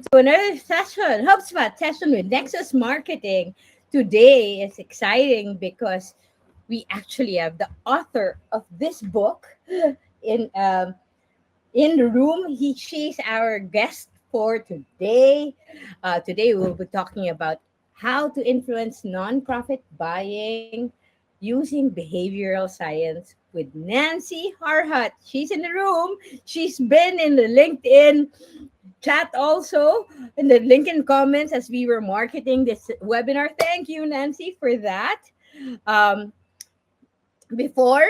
to another session, HubSpot session with Nexus Marketing. Today is exciting because we actually have the author of this book in in the room. She's our guest for today. Today we'll be talking about how to influence nonprofit buying using behavioral science with Nancy Harhut. She's in the room. She's been in the LinkedIn chat also, in the link in comments as we were marketing this webinar. Thank you, Nancy, for that. Um, before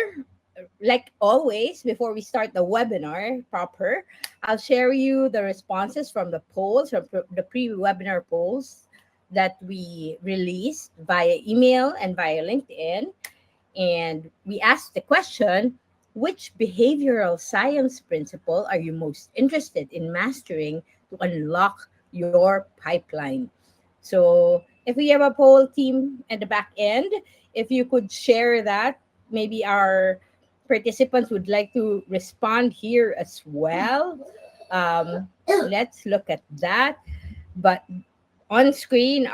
like always, before we start the webinar proper, I'll share you the responses from the polls, from the pre-webinar polls that we released via email and via LinkedIn. And we asked the question, which behavioral science principle are you most interested in mastering to unlock your pipeline? So if we have a poll team at the back end, if you could share that, maybe our participants would like to respond here as well. Let's look at that. But on screen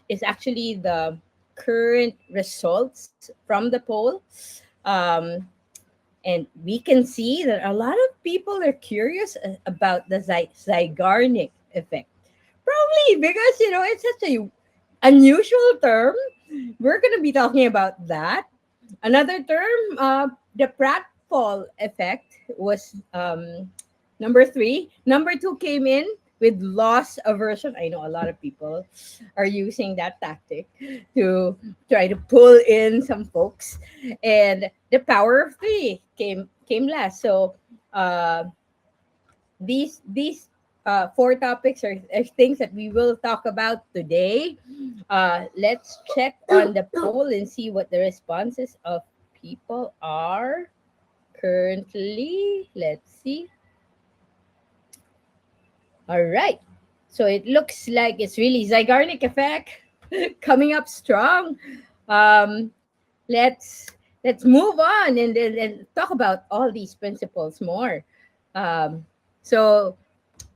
is actually the current results from the poll. Um, and we can see that a lot of people are curious about the Zeigarnik effect. Probably because, it's such a unusual term. We're going to be talking about that. Another term, the Pratfall effect, was number three. Number two came in with loss aversion. I know a lot of people are using that tactic to try to pull in some folks. And the power of three came last. So these four topics are things that we will talk about today. Let's check on the poll and see what the responses of people are currently. Let's see. All right. So it looks like it's really Zeigarnik effect coming up strong. Um, let's let's move on and talk about all these principles more. Um, so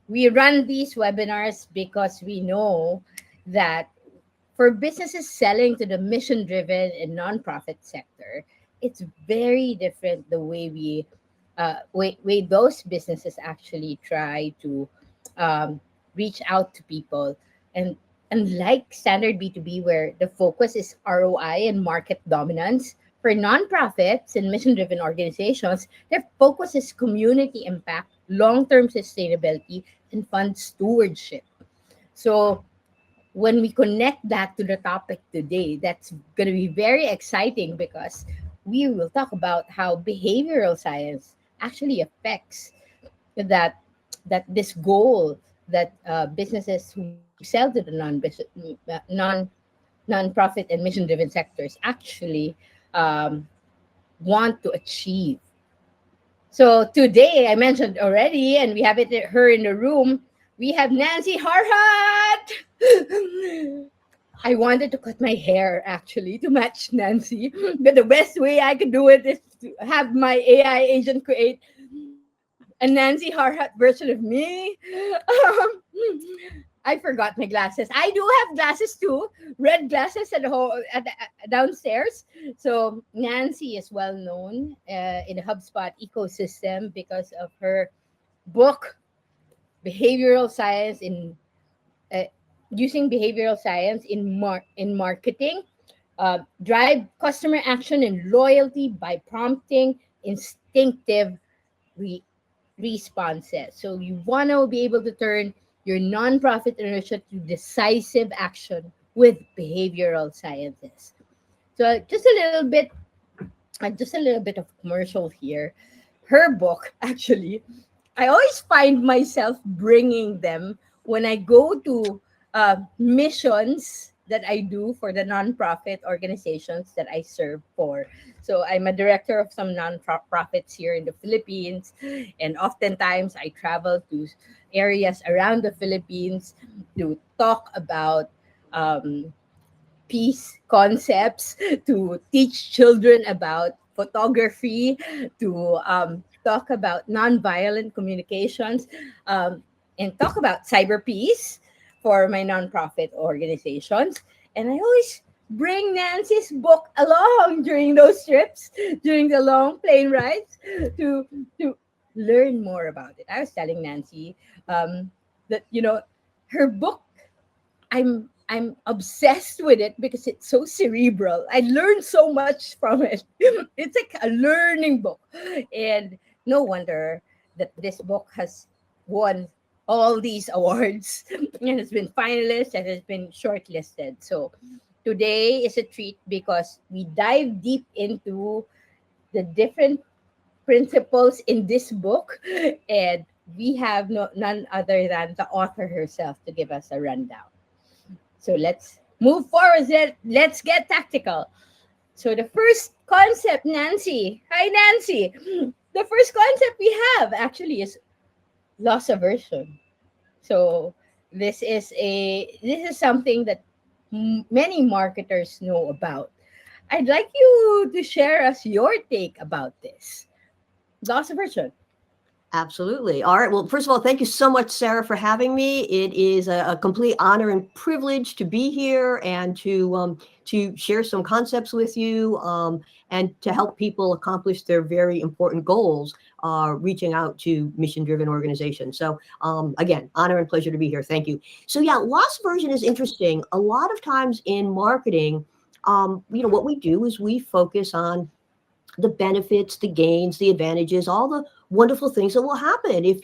we run these webinars because we know that for businesses selling to the mission driven and nonprofit sector, it's very different the way way those businesses actually try to um, reach out to people. And unlike standard B2B, where the focus is ROI and market dominance, for nonprofits and mission driven organizations, their focus is community impact, long term sustainability, and fund stewardship. So when we connect that to the topic today, that's going to be very exciting because we will talk about how behavioral science actually affects that this goal that businesses who sell to the non-profit and mission driven sectors actually um, want to achieve. So today, I mentioned already, and we have her in the room. We have Nancy Harhut. I wanted to cut my hair actually to match Nancy, but the best way I could do it is to have my AI agent create a Nancy Harhut version of me. I forgot my glasses. I do have glasses too, red glasses downstairs. So Nancy is well known in the HubSpot ecosystem because of her book, Behavioral Science in uh, Using Behavioral Science in Marketing, drive customer action and loyalty by prompting instinctive re- responses. So you want to be able to turn your nonprofit inertia to decisive action with behavioral sciences. So just a little bit of commercial here. Her book, actually, I always find myself bringing them when I go to missions that I do for the nonprofit organizations that I serve for. So I'm a director of some nonprofits here in the Philippines, and oftentimes I travel to areas around the Philippines to talk about um, peace concepts, to teach children about photography, to talk about nonviolent communications. Um, and talk about cyber peace for my nonprofit organizations. And I always bring Nancy's book along during those trips, during the long plane rides, to to learn more about it. I was telling Nancy that her book, I'm obsessed with it because it's so cerebral. I learned so much from it. It's like a learning book. And no wonder that this book has won all these awards and has been finalist and has been shortlisted. So today is a treat because we dive deep into the different principles in this book, and we have none other than the author herself to give us a rundown. So let's move forward. Let's get tactical. So the first concept, Nancy. Hi, Nancy. The first concept we have actually is loss aversion. So this is something that many marketers know about. I'd like you to share us your take about this. Loss aversion. Absolutely. All right. Well, first of all, thank you so much, Sarah, for having me. It is a complete honor and privilege to be here and to share some concepts with you and to help people accomplish their very important goals, reaching out to mission-driven organizations. So again, honor and pleasure to be here. Thank you. So yeah, loss aversion is interesting. A lot of times in marketing, what we do is we focus on the benefits, the gains, the advantages, all the wonderful things that will happen if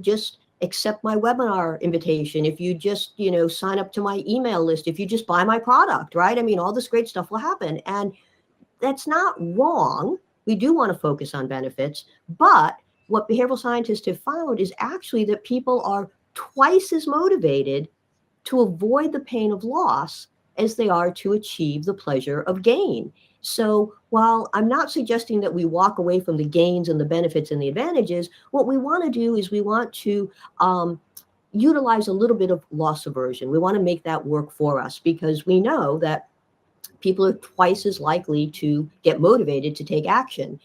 just accept my webinar invitation, if you just, sign up to my email list, if you just buy my product, right? I mean, all this great stuff will happen. And that's not wrong. We do want to focus on benefits, but what behavioral scientists have found is actually that people are twice as motivated to avoid the pain of loss as they are to achieve the pleasure of gain. So while I'm not suggesting that we walk away from the gains and the benefits and the advantages, what we want to do is we want to utilize a little bit of loss aversion. We want to make that work for us because we know that people are twice as likely to get motivated to take action.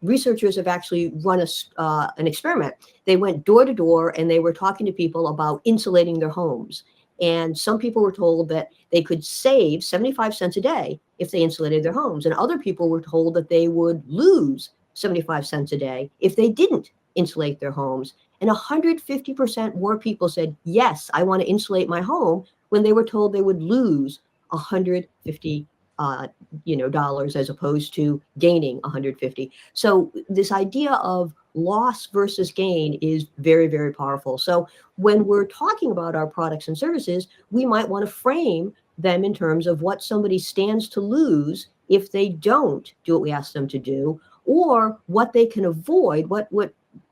Researchers have actually run an experiment. They went door to door and they were talking to people about insulating their homes. And some people were told that they could save 75 cents a day if they insulated their homes. And other people were told that they would lose 75 cents a day if they didn't insulate their homes. And 150% more people said, yes, I want to insulate my home when they were told they would lose 150 dollars as opposed to gaining 150. So this idea of loss versus gain is very, very powerful. So when we're talking about our products and services, we might want to frame them in terms of what somebody stands to lose if they don't do what we ask them to do, or what they can avoid, what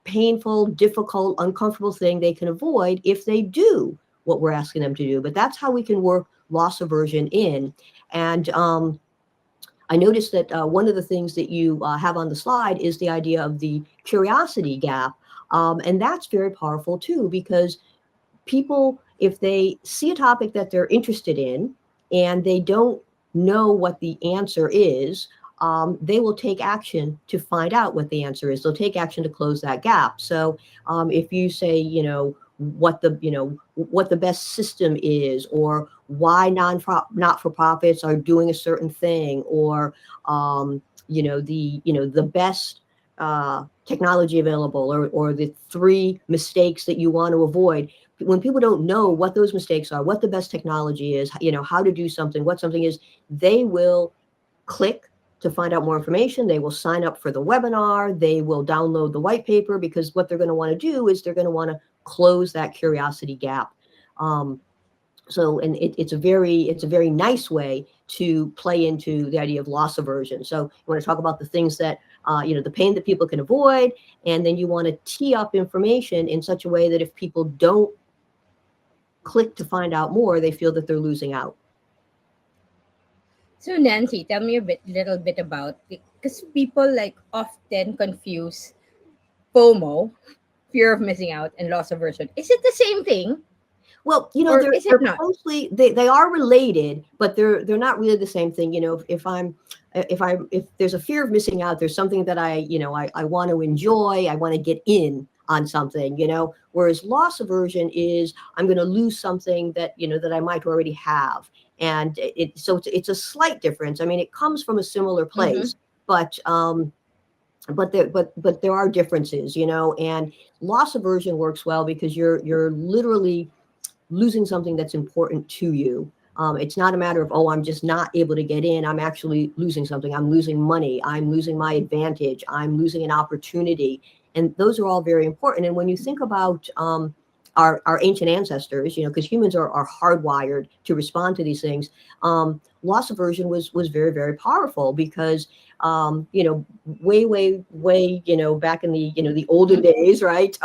painful, difficult, uncomfortable thing they can avoid if they do what we're asking them to do. But that's how we can work loss aversion in. And I noticed that one of the things that you have on the slide is the idea of the curiosity gap. And that's very powerful too, because people, if they see a topic that they're interested in and they don't know what the answer is, they will take action to find out what the answer is. They'll take action to close that gap. So if you say, what the best system is, or why not-for-profits are doing a certain thing, or the best technology available, or the 3 mistakes that you want to avoid. When people don't know what those mistakes are, what the best technology is, how to do something, what something is, they will click to find out more information. They will sign up for the webinar. They will download the white paper, because what they're going to want to do is they're going to want to close that curiosity gap. It's a very nice way to play into the idea of loss aversion. So you want to talk about the things that, the pain that people can avoid, and then you want to tee up information in such a way that if people don't click to find out more, they feel that they're losing out. So Nancy, tell me little bit about, because people often confuse FOMO, fear of missing out, and loss aversion. Is it the same thing? Well, Or they're is it not? closely, they are related, but they're not really the same thing. If there's a fear of missing out, there's something that I want to enjoy, I want to get in. on something, whereas loss aversion is I'm going to lose something that, that I might already have. And it's a slight difference. I mean, it comes from a similar place, but there are differences, and loss aversion works well because you're literally losing something that's important to you. It's not a matter of, oh, I'm just not able to get in. I'm actually losing something. I'm losing money. I'm losing my advantage. I'm losing an opportunity. And those are all very important. And when you think about our ancient ancestors, because humans are hardwired to respond to these things, loss aversion was very, very powerful because, way, back in the olden days, right?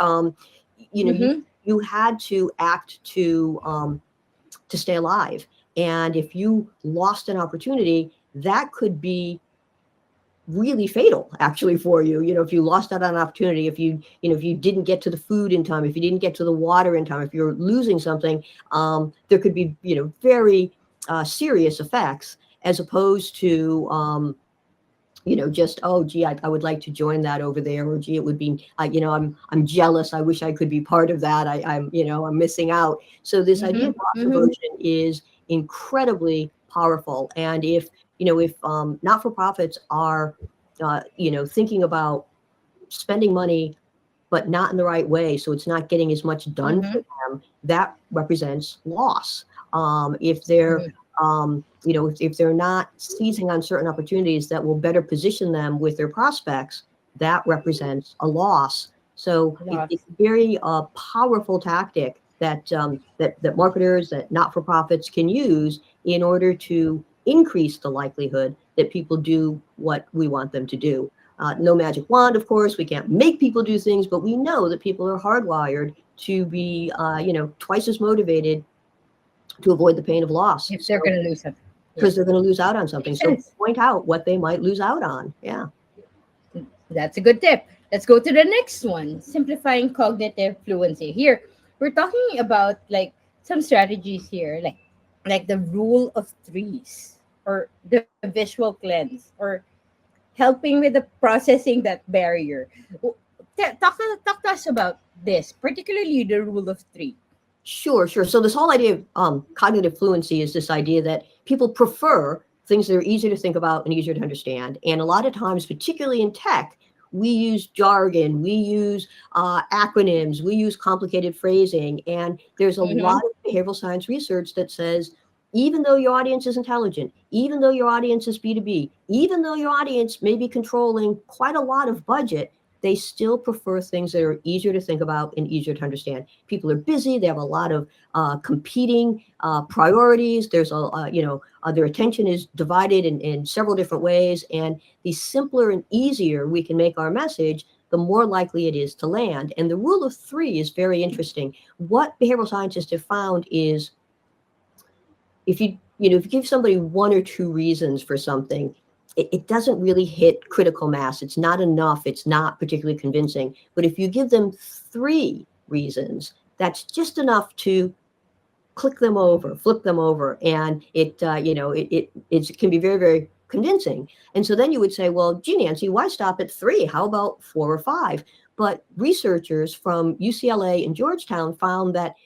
You had to act to stay alive. And if you lost an opportunity, that could be really fatal actually for you. If you lost out on an opportunity, if you didn't get to the food in time, if you didn't get to the water in time, if you're losing something, there could be, very serious effects, as opposed to, just, oh, gee, I would like to join that over there, or gee, it would be, I'm jealous. I wish I could be part of that. I'm missing out. So this idea of loss aversion is incredibly powerful. And if not-for-profits are, thinking about spending money, but not in the right way, so it's not getting as much done for them, that represents loss. If they're if they're not seizing on certain opportunities that will better position them with their prospects, that represents a loss. So it's a very powerful tactic that marketers, that not-for-profits can use in order to increase the likelihood that people do what we want them to do. No magic wand, of course. We can't make people do things, but we know that people are hardwired to be, twice as motivated to avoid the pain of loss. If they're going to lose something. Because they're going to lose out on something. So point out what they might lose out on. Yeah. That's a good tip. Let's go to the next one. Simplifying cognitive fluency. Here, we're talking about some strategies here, like the rule of threes, or the visual cleanse, or helping with the processing that barrier. Talk to us about this, particularly the rule of three. Sure. So this whole idea of cognitive fluency is this idea that people prefer things that are easier to think about and easier to understand. And a lot of times, particularly in tech, we use jargon, we use acronyms, we use complicated phrasing. And there's a lot of behavioral science research that says, even though your audience is intelligent, even though your audience is B2B, even though your audience may be controlling quite a lot of budget, they still prefer things that are easier to think about and easier to understand. People are busy. They have a lot of competing priorities. There's their attention is divided in several different ways. And the simpler and easier we can make our message, the more likely it is to land. And the rule of three is very interesting. What behavioral scientists have found is if you give somebody one or two reasons for something, it doesn't really hit critical mass. It's not enough. It's not particularly convincing. But if you give them three reasons, that's just enough to flip them over. And it can be very, very convincing. And so then you would say, well, gee, Nancy, why stop at three? How about 4 or 5? But researchers from UCLA and Georgetown found that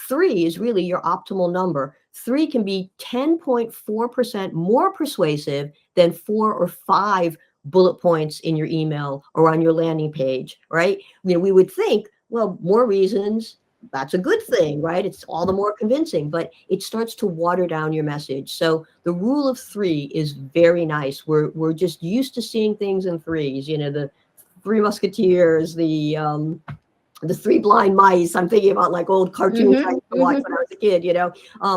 3 is really your optimal number. 3 can be 10.4% more persuasive than 4 or 5 bullet points in your email or on your landing page, right? We would think, well, more reasons, that's a good thing, right? It's all the more convincing, but it starts to water down your message. So the rule of 3 is very nice. We're just used to seeing things in threes, the Three Musketeers, the Three Blind Mice. I'm thinking about old cartoons I used to watch when I was a kid,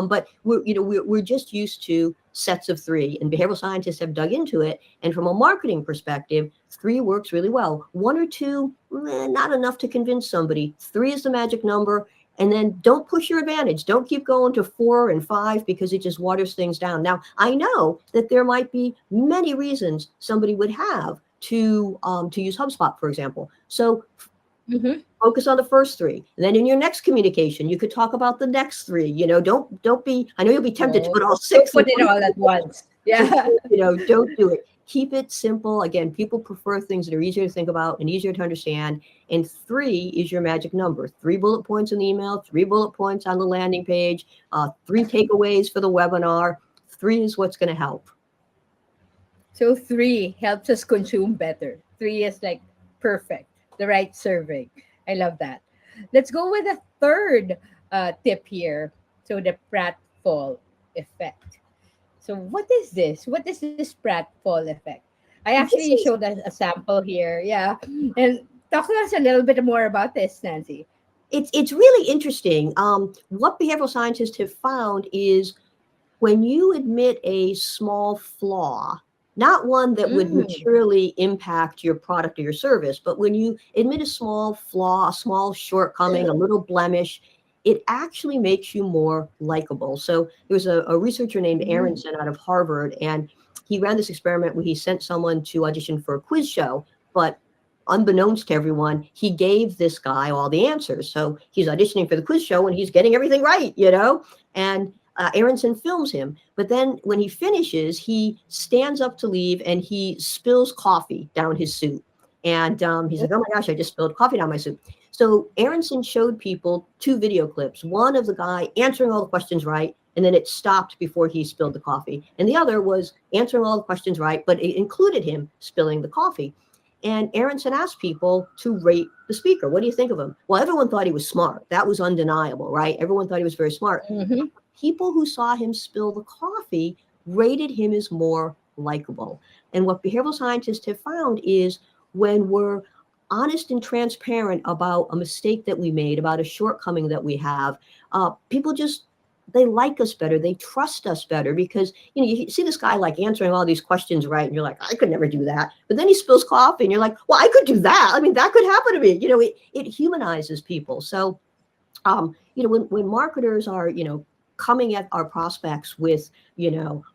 but we're just used to sets of 3, and behavioral scientists have dug into it. And from a marketing perspective, 3 works really well. 1 or 2, not enough to convince somebody. 3 is the magic number. And then don't push your advantage. Don't keep going to 4 and 5 because it just waters things down. Now, I know that there might be many reasons somebody would have to use HubSpot, for example. So focus on the first 3. And then in your next communication, you could talk about the next 3. Don't be, I know you'll be tempted to put all 6. Put it all at once. So, Yeah. don't do it. Keep it simple. Again, people prefer things that are easier to think about and easier to understand. And 3 is your magic number. 3 bullet points in the email, 3 bullet points on the landing page, 3 takeaways for the webinar. 3 is what's going to help. So 3 helps us consume better. 3 is like perfect, the right serving. I love that. Let's go with a third tip here. So the Pratfall effect. So what is this? What is this Pratfall effect? I actually This is showed us a sample here. Yeah. And talk to us a little bit more about this, Nancy. it's really interesting. What behavioral scientists have found is when you admit a small flaw, not one that would Mm. materially impact your product or your service, but when you admit a small flaw, a small shortcoming, a little blemish, it actually makes you more likable. So there was a researcher named Mm. Aronson out of Harvard, and he ran this experiment where he sent someone to audition for a quiz show, but unbeknownst to everyone, he gave this guy all the answers. So he's auditioning for the quiz show and he's getting everything right. And Aronson films him. But then when he finishes, he stands up to leave and he spills coffee down his suit. And he's like, oh my gosh, I just spilled coffee down my suit. So Aronson showed people 2 video clips, one of the guy answering all the questions right, and then it stopped before he spilled the coffee. And the other was answering all the questions right, but it included him spilling the coffee. And Aronson asked people to rate the speaker. What do you think of him? Well, everyone thought he was smart. That was undeniable, right? Everyone thought he was very smart. Mm-hmm. People who saw him spill the coffee rated him as more likable. And what behavioral scientists have found is when we're honest and transparent about a mistake that we made, about a shortcoming that we have, people just they like us better, they trust us better because you see this guy like answering all these questions right, and you're like, I could never do that. But then he spills coffee, and you're like, well, I could do that. I mean, that could happen to me. It humanizes people. So when marketers are, coming at our prospects with,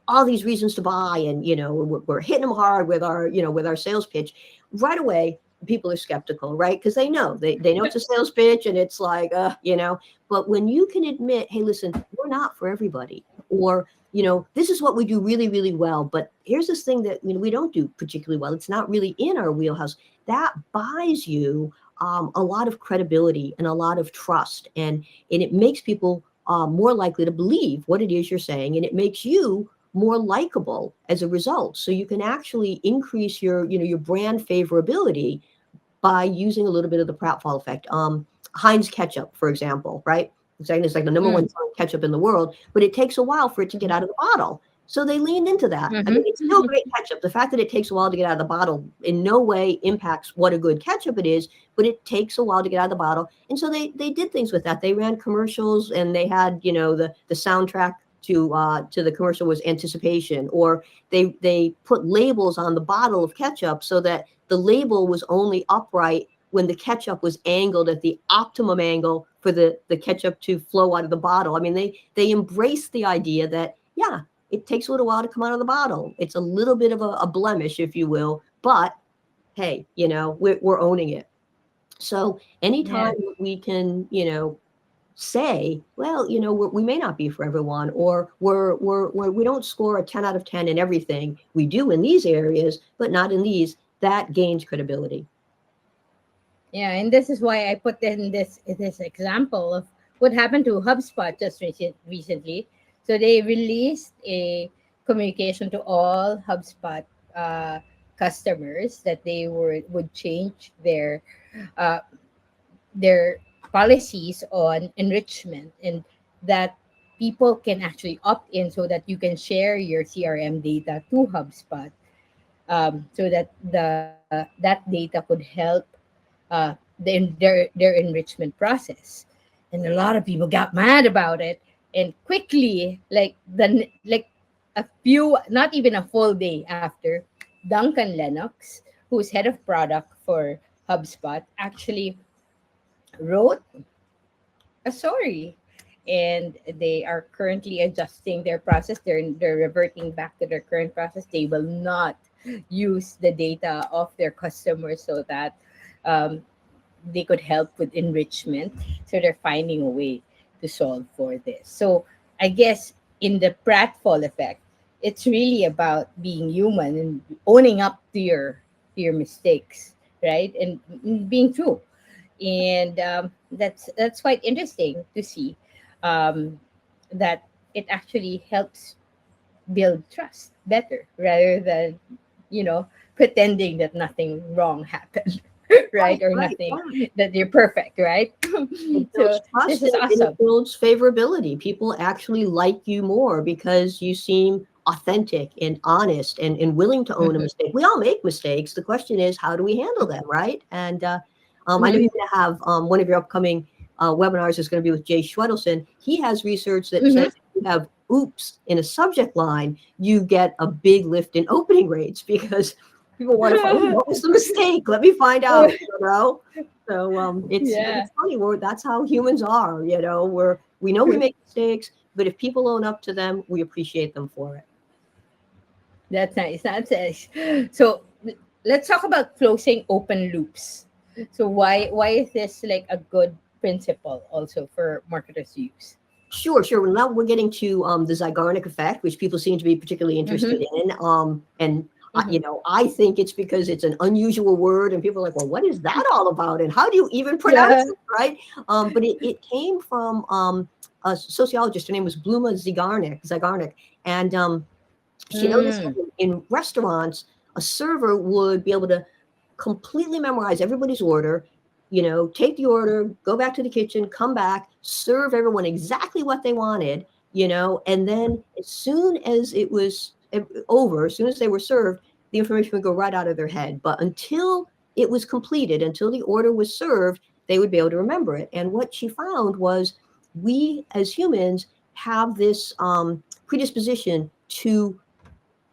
all these reasons to buy, and, we're hitting them hard with our sales pitch, right away, people are skeptical, right? Because they know it's a sales pitch and it's like, but when you can admit, hey, listen, we're not for everybody, or, this is what we do really, really well, but here's this thing that, we don't do particularly well. It's not really in our wheelhouse. That buys you a lot of credibility and a lot of trust, and it makes people more likely to believe what it is you're saying, and it makes you more likable as a result. So you can actually increase your brand favorability by using a little bit of the pratfall effect. Heinz ketchup, for example, right? It's like the number one Mm. selling ketchup in the world, but it takes a while for it to get out of the bottle. So they leaned into that. I mean, it's still Mm-hmm. great ketchup. The fact that it takes a while to get out of the bottle in no way impacts what a good ketchup it is, but it takes a while to get out of the bottle. And so they did things with that. They ran commercials, and they had, the soundtrack to the commercial was anticipation, or they put labels on the bottle of ketchup so that the label was only upright when the ketchup was angled at the optimum angle for the ketchup to flow out of the bottle. I mean, they embraced the idea that, yeah, it takes a little while to come out of the bottle. It's a little bit of a blemish, if you will, but hey, we're owning it. So anytime Yeah. we can, say, well, we may not be for everyone, or we don't score a 10 out of 10 in everything. We do in these areas, but not in these. That gains credibility. Yeah, and this is why I put in this example of what happened to HubSpot just recently. So they released a communication to all HubSpot uh, customers that they would change uh, their policies on enrichment, and that people can actually opt in so that you can share your CRM data to HubSpot, so that that data could help their enrichment process. And a lot of people got mad about it, and quickly, like a few, not even a full day after, Duncan Lennox, who's head of product for HubSpot, actually wrote a sorry, and they are currently adjusting their process. They're reverting back to their current process. They will not use the data of their customers so that um, they could help with enrichment. So they're finding a way to solve for this. So I guess in the pratfall effect, it's really about being human and owning up to your mistakes, right? And being true. And that's quite interesting to see, um, that it actually helps build trust better rather than, you know, pretending that nothing wrong happened. Right, Right, or right, nothing, right. that you're perfect, right? It So builds this trust is and it awesome. builds favorability. People actually like you more because you seem authentic and honest and willing to own a Mhm. mistake. We all make mistakes. The question is, how do we handle them, right? And I know Mhm. you're going to have one of your upcoming webinars is going to be with Jay Schwedelson. He has research that says Mhm. if you have oops in a subject line, you get a big lift in opening rates because people want to find, "Ooh, what was the mistake? Let me find out, you know? So Yeah, it's funny. That's how humans are. We know we make mistakes, but if people own up to them, we appreciate them for it. that's nice. That's nice. So let's talk about closing open loops. So why is this like a good principle also for marketers to use? Sure, sure. Well, now we're getting to the Zeigarnik effect, which people seem to be particularly interested Mm-hmm. in. And Mm-hmm. I think it's because it's an unusual word, and people are like, "Well, what is that all about? And how do you even pronounce Yeah. it?" Right? But it came from a sociologist. Her name was Bluma Zeigarnik, and she noticed Mm. that in restaurants, a server would be able to completely memorize everybody's order, take the order, go back to the kitchen, come back, serve everyone exactly what they wanted, and then as soon as it was over, as soon as they were served, the information would go right out of their head. But until it was completed, until the order was served, they would be able to remember it. And what she found was we as humans have this predisposition to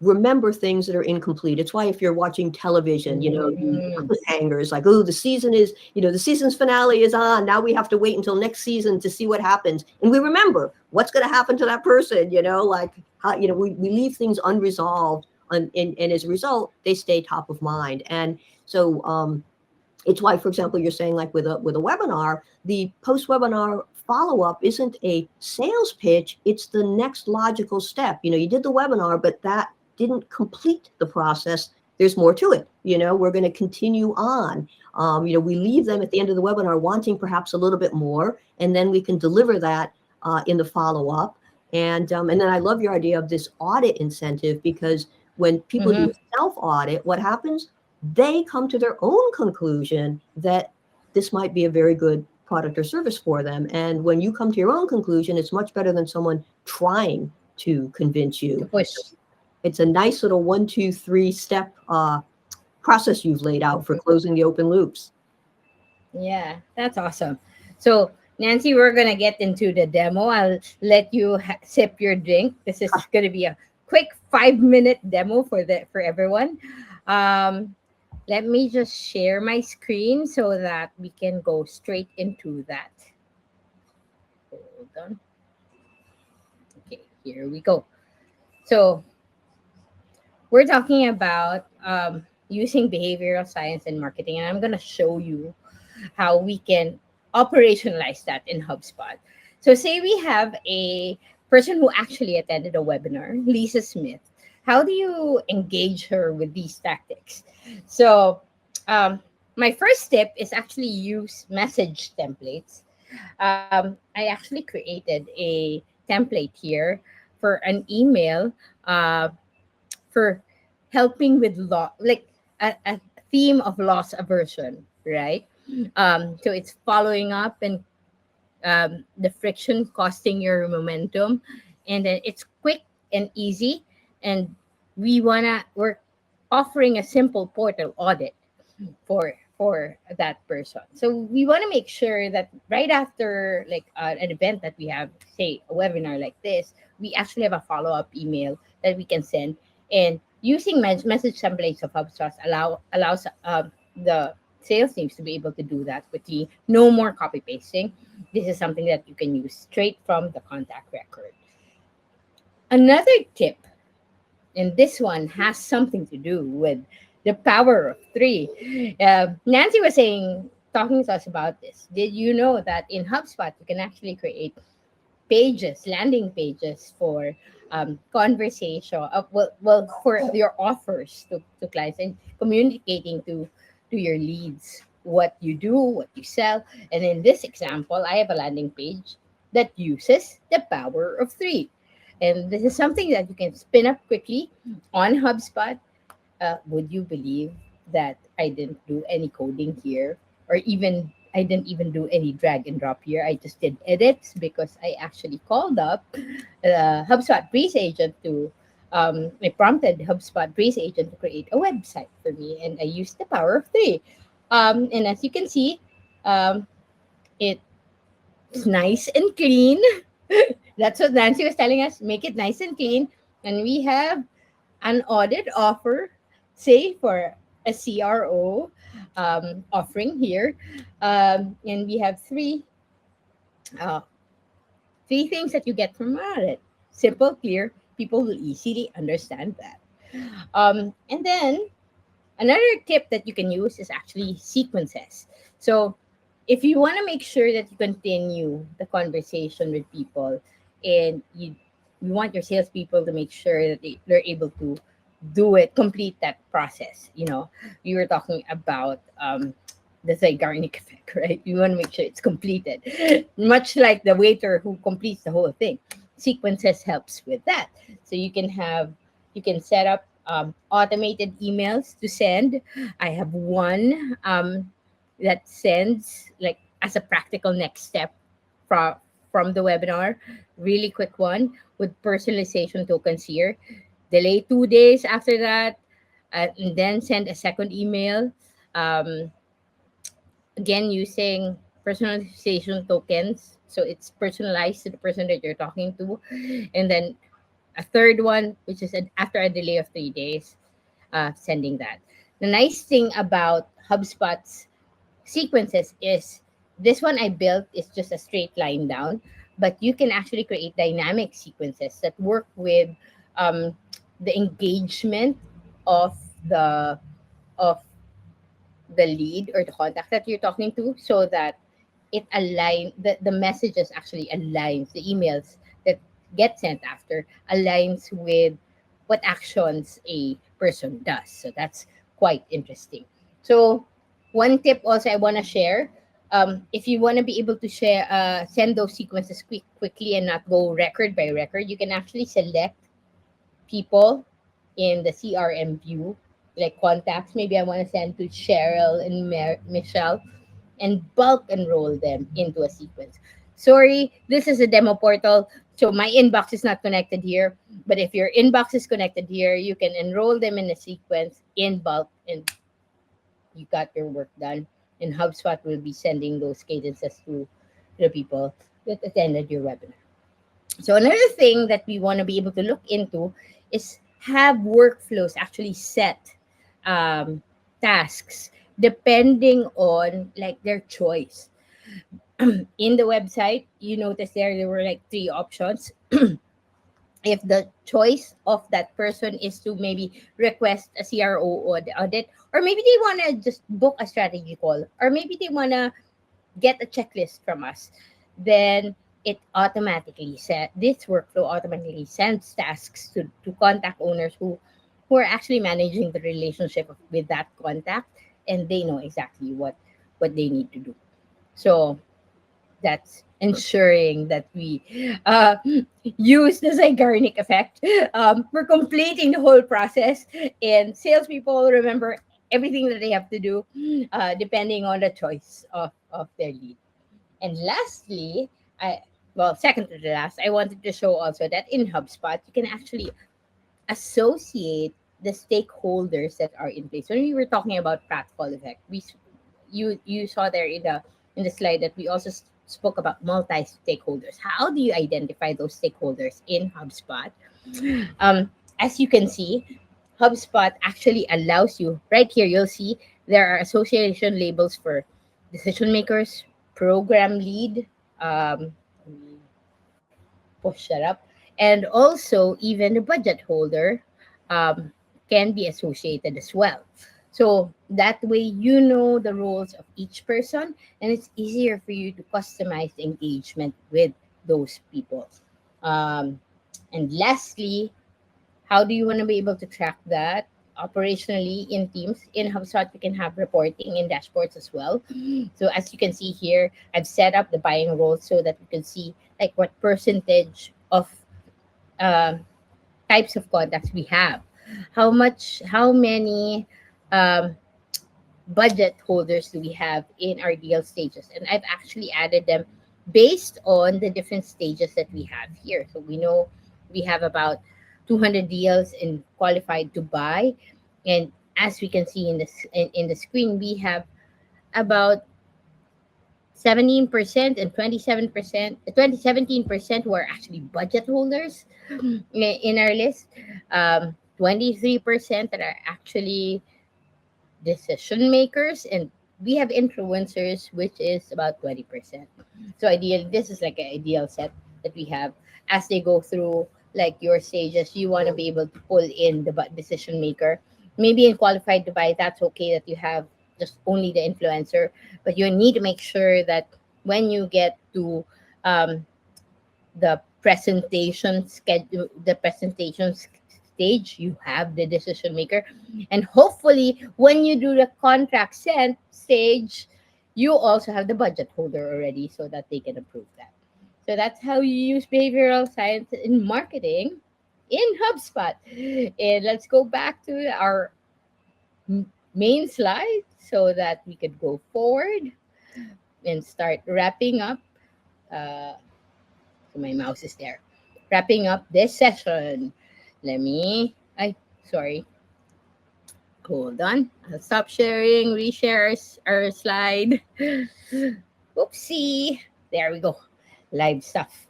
remember things that are incomplete. It's why if you're watching television, the Mm. cliffhangers like, oh, the season's finale is on. Now we have to wait until next season to see what happens. And we remember what's going to happen to that person, like how, we leave things unresolved. And as a result, they stay top of mind. And so it's why, for example, you're saying like with a webinar, the post webinar follow up isn't a sales pitch. It's the next logical step. You did the webinar, but that didn't complete the process. There's more to it. We're going to continue on. We leave them at the end of the webinar wanting perhaps a little bit more, and then we can deliver that in the follow up. And then I love your idea of this audit incentive because when people do Mm-hmm. a self audit, what happens? They come to their own conclusion that this might be a very good product or service for them. And when you come to your own conclusion, it's much better than someone trying to convince To you. push. It's a nice little 1, 2, 3 step process you've laid out for closing the open loops. Yeah, that's awesome. So, Nancy, we're going to get into the demo. I'll let you sip your drink. This is going to be a quick 5-minute demo for everyone. Um, let me just share my screen so that we can go straight into that. Hold on. Okay, here we go. So, we're talking about using behavioral science in marketing, and I'm going to show you how we can operationalize that in HubSpot. So, say we have a person who actually attended a webinar, Lisa Smith. How do you engage her with these tactics? So, my first tip is actually use message templates. I actually created a template here for an email uh, for helping with law, like a theme of loss aversion, right? So it's following up and the friction costing your momentum, and then it's quick and easy, and we're offering a simple portal audit for that person. So we want to make sure that right after like an event that we have, say a webinar like this, we actually have a follow-up email that we can send. And using message templates of HubSpot allows the sales teams to be able to do that quickly. No more copy pasting. This is something that you can use straight from the contact record. Another tip, and this one has something to do with the power of three. Nancy was talking to us about this. Did you know that in HubSpot you can actually create pages, landing pages for conversation, well, for your offers to clients, and communicating to your leads what you do, what you sell. And in this example, I have a landing page that uses the power of three. And this is something that you can spin up quickly on HubSpot. Would you believe that I didn't do any coding here, or even I didn't even do any drag and drop here? I just did edits because I actually called up HubSpot Breeze Agent to. I prompted HubSpot Breeze Agent to create a website for me, and I used the power of three. And as you can see, um, it's nice and clean. That's what Nancy was telling us. Make it nice and clean, and we have an audit offer, say for a CRO offering here, and we have uh, three things that you get from audit. Simple, clear. People will easily understand that. And then another tip that you can use is actually sequences. So if you want to make sure that you continue the conversation with people, and you want your salespeople to make sure that they're able to do it, complete that process. You were talking about the Zeigarnik effect, right? You want to make sure it's completed. Much like the waiter who completes the whole thing. Sequences helps with that. So you can set up automated emails to send. I have one that sends, like, as a practical next step from the webinar, really quick one with personalization tokens here. Delay 2 days after that, and then send a second email. Um, Again, using personalization tokens, so it's personalized to the person that you're talking to. And then a third one, which is after a delay of 3 days, sending that. The nice thing about HubSpot's sequences is this one I built is just a straight line down, but you can actually create dynamic sequences that work with um, the engagement of the of the lead or the contact that you're talking to, so that the messages actually aligns, the emails that get sent after aligns with what actions a person does. So that's quite interesting. So one tip also I want to share, if you want to be able to send those sequences quickly and not go record by record, you can actually select people in the CRM view, like contacts. Maybe I want to send to Cheryl and Michelle, and bulk enroll them into a sequence. Sorry, this is a demo portal, so my inbox is not connected here. But if your inbox is connected here, you can enroll them in a sequence in bulk, and you got your work done. And HubSpot will be sending those cadences to the people that attended your webinar. So another thing that we want to be able to look into is have workflows actually set um, tasks depending on, like, their choice. In the website, you notice there were like three options. If the choice of that person is to maybe request a CRO or the audit, or maybe they want to just book a strategy call, or maybe they want to get a checklist from us, then this workflow automatically sends tasks to contact owners who are actually managing the relationship with that contact, and they know exactly what they need to do. So that's ensuring that we use the Zeigarnik effect for completing the whole process. And salespeople remember everything that they have to do, depending on the choice of their lead. And lastly, second to the last, I wanted to show also that in HubSpot, you can actually associate the stakeholders that are in place. When we were talking about Pratfall effect, you saw there in the slide that we also spoke about multi stakeholders. How do you identify those stakeholders in HubSpot? As you can see, HubSpot actually allows you, right here. You'll see there are association labels for decision makers, program lead. Let me push that up, and also even the budget holder um, can be associated as well. So that way you know the roles of each person, and it's easier for you to customize the engagement with those people. Um, And lastly, how do you want to be able to track that? Operationally in Teams, in HubSpot, you can have reporting in dashboards as well. So as you can see here, I've set up the buying role so that you can see like what percentage of uh, types of contacts we have, how many um, budget holders do we have in our deal stages, and I've actually added them based on the different stages that we have here. So we know we have about 200 deals in qualified to buy, and as we can see in the screen, we have about 17% and 27%, 17% who are actually budget holders in our list, 23% that are actually decision makers, and we have influencers, which is about 20%. So ideal, this is like an ideal set that we have. As they go through like your stages, you want to be able to pull in the decision maker. Maybe in qualified to buy, that's okay that you have just only the influencer, but you need to make sure that when you get to um, the presentation schedule, the presentation stage, you have the decision maker, and hopefully when you do the contract sent stage, you also have the budget holder already so that they can approve that. So that's how you use behavioral science in marketing in HubSpot. And let's go back to our main slide so that we could go forward and start wrapping up. uh, So my mouse is there. Wrapping up this session. Let me, sorry. Hold on. I'll stop sharing, reshare our slide. Oopsie. There we go. Live stuff.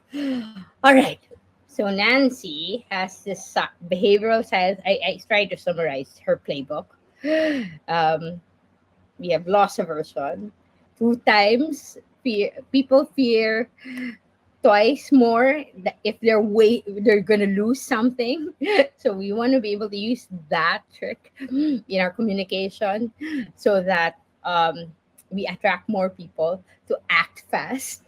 All right. So Nancy has this behavioral science. I tried to summarize her playbook. Um, we have loss aversion. Two times people fear twice more if they're gonna lose something. So we want to be able to use that trick in our communication so that we attract more people to act fast.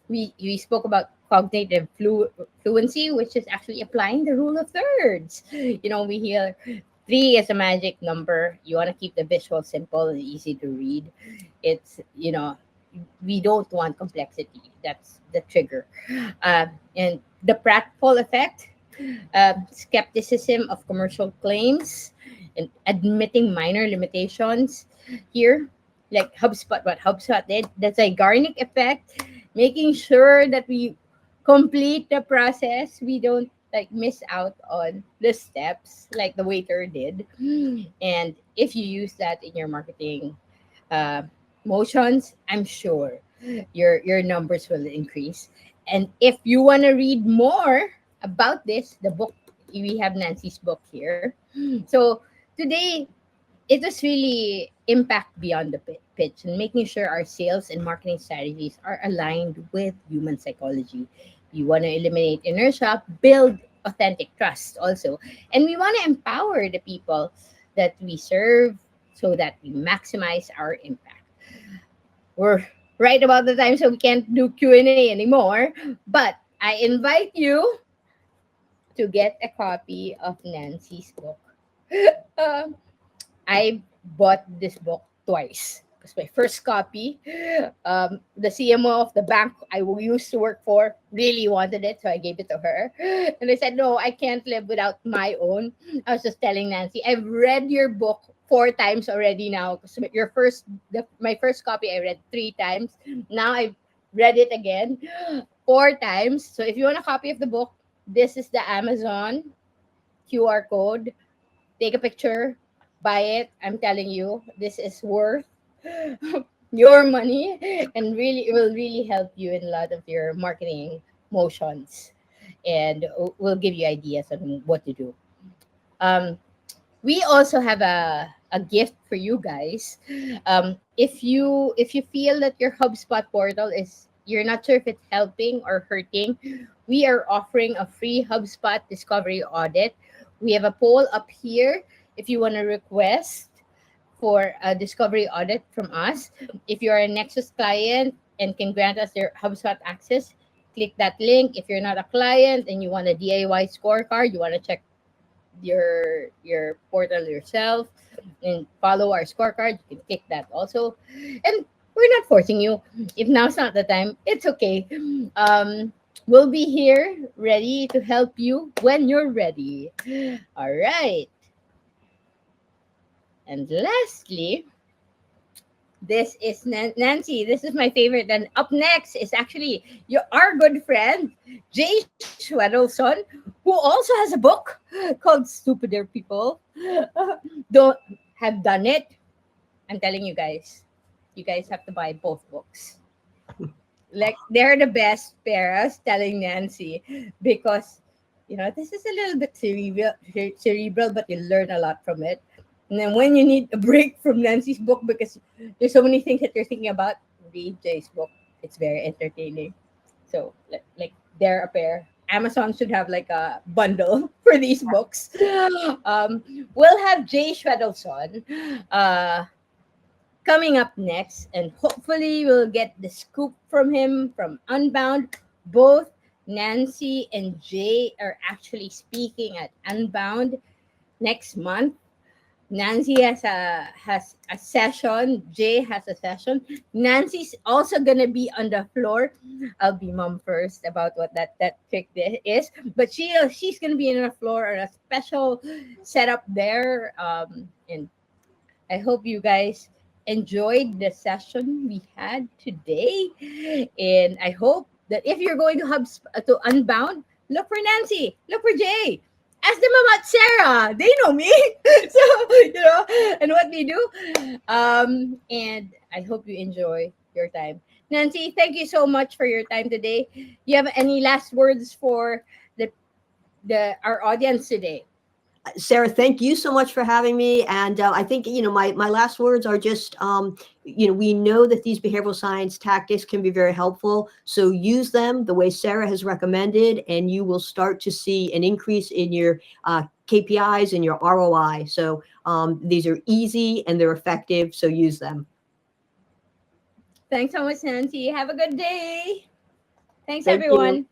We spoke about cognitive fluency, which is actually applying the rule of thirds. We hear three is a magic number. You want to keep the visual simple and easy to read. It's we don't want complexity. That's the trigger. And the Pratfall effect, skepticism of commercial claims, and admitting minor limitations here, like HubSpot, what HubSpot did, the Zeigarnik effect, making sure that we complete the process. We don't like miss out on the steps like the waiter did. And if you use that in your marketing uh, motions, I'm sure your numbers will increase. And if you want to read more about this, the book, we have Nancy's book here. So today it was really impact beyond the pitch and making sure our sales and marketing strategies are aligned with human psychology. We want to eliminate inertia, build authentic trust also, and we want to empower the people that we serve so that we maximize our impact. We're right about the time, so we can't do Q&A anymore, but I invite you to get a copy of Nancy's book. Um, I bought this book twice. Because my first copy, the CMO of the bank I used to work for really wanted it, so I gave it to her. And I said, "No, I can't live without my own." I was just telling Nancy, "I've read your book 4 times already now. Because my first copy I read 3 times. Now I've read it again 4 times. So if you want a copy of the book, this is the Amazon QR code. Take a picture, buy it. I'm telling you, this is worth your money, and really it will really help you in a lot of your marketing motions, and will give you ideas on what to do. Um, we also have a gift for you guys. If you feel that your HubSpot portal is you're not sure if it's helping or hurting, we are offering a free HubSpot discovery audit. We have a poll up here if you want to request for a discovery audit from us. If you are a Nexus client and can grant us your HubSpot access, click that link. If you're not a client and you want a DIY scorecard, you want to check your portal yourself and follow our scorecard, you can click that also. And we're not forcing you. If now's not the time, it's okay. We'll be here ready to help you when you're ready. All right. And lastly, this is Nancy. This is my favorite. And up next is actually our good friend, Jay Schwedelson, who also has a book called Stupider People. Don't have done it. I'm telling you guys have to buy both books. Like they're the best paras, telling Nancy, because this is a little bit cerebral, but you learn a lot from it. And then when you need a break from Nancy's book because there's so many things that you're thinking about, read Jay's book. It's very entertaining. So like they're a pair. Amazon should have like a bundle for these books. We'll have Jay Schwedelson coming up next, and hopefully we'll get the scoop from him from Unbound. Both Nancy and Jay are actually speaking at Unbound next month. Nancy has a session. Jay has a session. Nancy's also gonna be on the floor. I'll be mom first about what that trick is, but she's gonna be on the floor on a special setup there. And I hope you guys enjoyed the session we had today, and I hope that if you're going to to Unbound, look for Nancy, look for Jay. Ask them about Sarah. They know me. So, and what we do. And I hope you enjoy your time. Nancy, thank you so much for your time today. You have any last words for our audience today? Sarah, thank you so much for having me. And I think, my last words are just, we know that these behavioral science tactics can be very helpful. So use them the way Sarah has recommended, and you will start to see an increase in your KPIs and your ROI. So these are easy and they're effective. So use them. Thanks so much, Nancy. Have a good day. Thanks, Thank you. everyone.